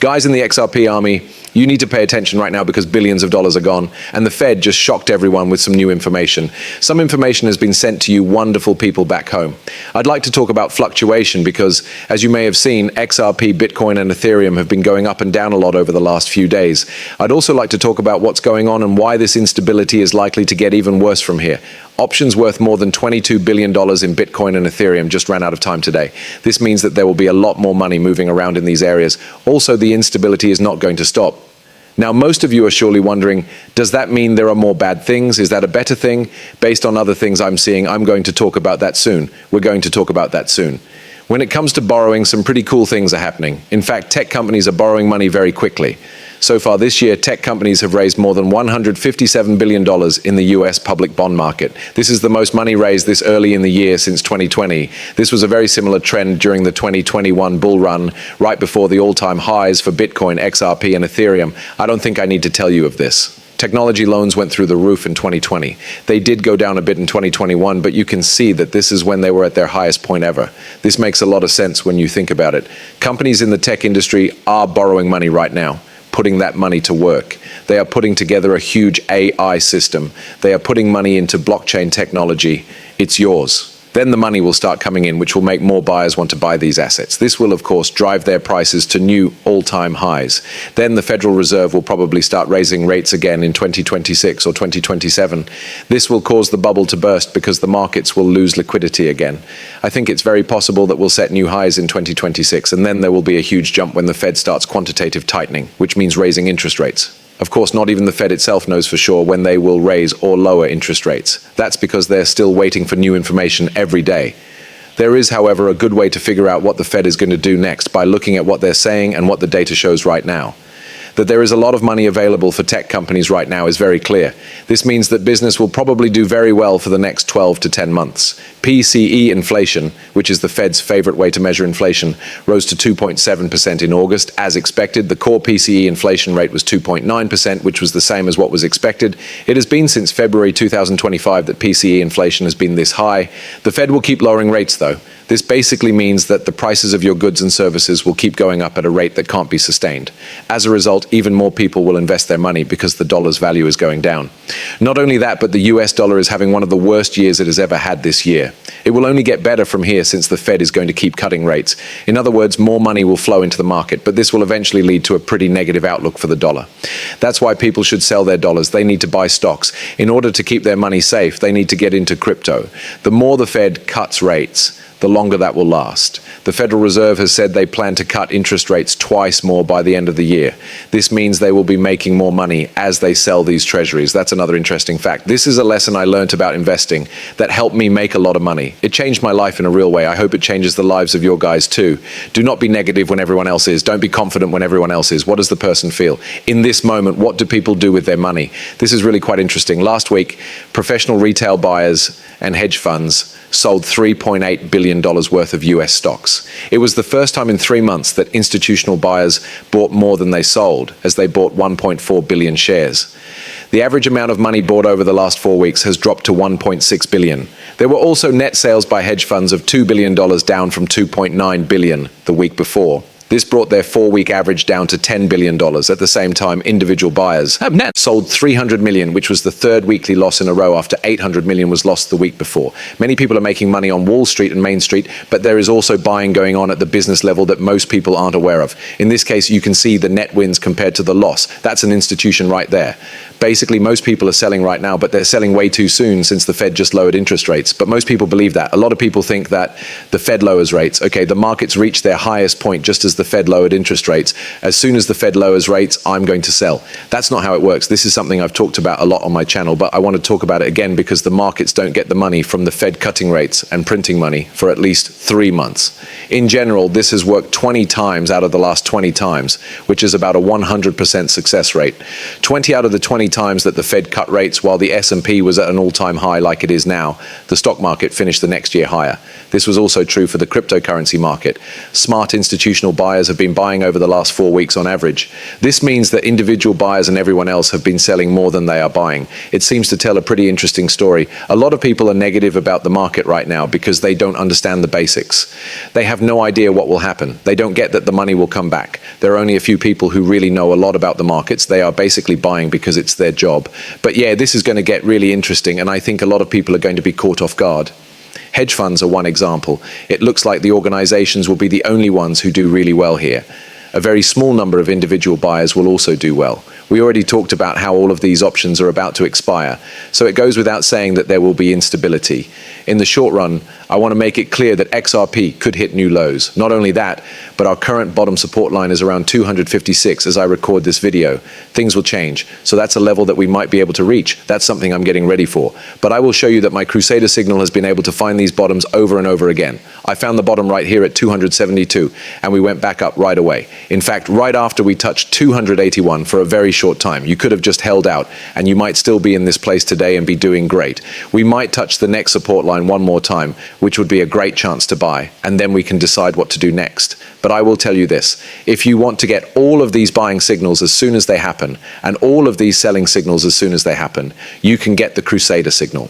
Guys in the XRP army, you need to pay attention right now because billions of dollars are gone, and the Fed just shocked everyone with some new information. Some information has been sent to you wonderful people back home. I'd like to talk about fluctuation because, as you may have seen, XRP, Bitcoin, and Ethereum have been going up and down a lot over the last few days. I'd also like to talk about what's going on and why this instability is likely to get even worse from here. Options worth more than $22 billion in Bitcoin and Ethereum just ran out of time today. This means that there will be a lot more money moving around in these areas. Also, the instability is not going to stop. Now, most of you are surely wondering, does that mean there are more bad things? Is that a better thing? Based on other things I'm seeing, I'm going to talk about that soon. We're going to talk about that soon. When it comes to borrowing, some pretty cool things are happening. In fact, tech companies are borrowing money very quickly. So far this year, tech companies have raised more than $157 billion in the US public bond market. This is the most money raised this early in the year since 2020. This was a very similar trend during the 2021 bull run, right before the all-time highs for Bitcoin, XRP, and Ethereum. I don't think I need to tell you of this. Technology loans went through the roof in 2020. They did go down a bit in 2021, but you can see that this is when they were at their highest point ever. This makes a lot of sense when you think about it. Companies in the tech industry are borrowing money right now, putting that money to work. They are putting together a huge AI system. They are putting money into blockchain technology. It's yours. Then the money will start coming in, which will make more buyers want to buy these assets. This will, of course, drive their prices to new all-time highs. Then the Federal Reserve will probably start raising rates again in 2026 or 2027. This will cause the bubble to burst because the markets will lose liquidity again. I think it's very possible that we'll set new highs in 2026, and then there will be a huge jump when the Fed starts quantitative tightening, which means raising interest rates. Of course, not even the Fed itself knows for sure when they will raise or lower interest rates. That's because they're still waiting for new information every day. There is, however, a good way to figure out what the Fed is going to do next by looking at what they're saying and what the data shows right now. That there is a lot of money available for tech companies right now is very clear. This means that business will probably do very well for the next 12 to 10 months. PCE inflation, which is the Fed's favorite way to measure inflation, rose to 2.7% in August. As expected, the core PCE inflation rate was 2.9%, which was the same as what was expected. It has been since February 2025 that PCE inflation has been this high. The Fed will keep lowering rates, though. This basically means that the prices of your goods and services will keep going up at a rate that can't be sustained. As a result, even more people will invest their money because the dollar's value is going down. Not only that, but the US dollar is having one of the worst years it has ever had this year. It will only get better from here since the Fed is going to keep cutting rates. In other words, more money will flow into the market, but this will eventually lead to a pretty negative outlook for the dollar. That's why people should sell their dollars. They need to buy stocks. In order to keep their money safe, they need to get into crypto. The more the Fed cuts rates, the longer that will last. The Federal Reserve has said they plan to cut interest rates twice more by the end of the year. This means they will be making more money as they sell these treasuries. That's another interesting fact. This is a lesson I learned about investing that helped me make a lot of money. It changed my life in a real way. I hope it changes the lives of your guys too. Do not be negative when everyone else is. Don't be confident when everyone else is. What does the person feel? In this moment, what do people do with their money? This is really quite interesting. Last week, professional retail buyers and hedge funds sold $3.8 billion worth of US stocks. It was the first time in 3 months that institutional buyers bought more than they sold, as they bought 1.4 billion shares. The average amount of money bought over the last 4 weeks has dropped to 1.6 billion. There were also net sales by hedge funds of $2 billion, down from 2.9 billion the week before. This brought their 4-week average down to $10 billion. At the same time, individual buyers have net sold 300 million, which was the third weekly loss in a row after 800 million was lost the week before. Many people are making money on Wall Street and Main Street, but there is also buying going on at the business level that most people aren't aware of. In this case, you can see the net wins compared to the loss. That's an institution right there. Basically, most people are selling right now, but they're selling way too soon since the Fed just lowered interest rates. But most people believe that. A lot of people think that the Fed lowers rates. Okay, the markets reached their highest point just as the Fed lowered interest rates. As soon as the Fed lowers rates, I'm going to sell. That's not how it works. This is something I've talked about a lot on my channel, but I want to talk about it again because the markets don't get the money from the Fed cutting rates and printing money for at least 3 months. In general, this has worked 20 times out of the last 20 times, which is about a 100% success rate. 20 out of the 20 times that the Fed cut rates while the S&P was at an all-time high like it is now, the stock market finished the next year higher. This was also true for the cryptocurrency market. Smart institutional buyers have been buying over the last 4 weeks on average. This means that individual buyers and everyone else have been selling more than they are buying. It seems to tell a pretty interesting story. A lot of people are negative about the market right now because they don't understand the basics. They have no idea what will happen. They don't get that the money will come back. There are only a few people who really know a lot about the markets. They are basically buying because it's their job. But yeah, this is going to get really interesting, and I think a lot of people are going to be caught off guard. Hedge funds are one example. It looks like the organizations will be the only ones who do really well here. A very small number of individual buyers will also do well. We already talked about how all of these options are about to expire, so it goes without saying that there will be instability. In the short run, I want to make it clear that XRP could hit new lows. Not only that, but our current bottom support line is around 256 as I record this video. Things will change, so that's a level that we might be able to reach. That's something I'm getting ready for. But I will show you that my Crusader signal has been able to find these bottoms over and over again. I found the bottom right here at 272, and we went back up right away. In fact, right after we touched 281 for a very short time. You could have just held out, and you might still be in this place today and be doing great. We might touch the next support line one more time, which would be a great chance to buy, and then we can decide what to do next. But I will tell you this, if you want to get all of these buying signals as soon as they happen, and all of these selling signals as soon as they happen, you can get the Crusader signal.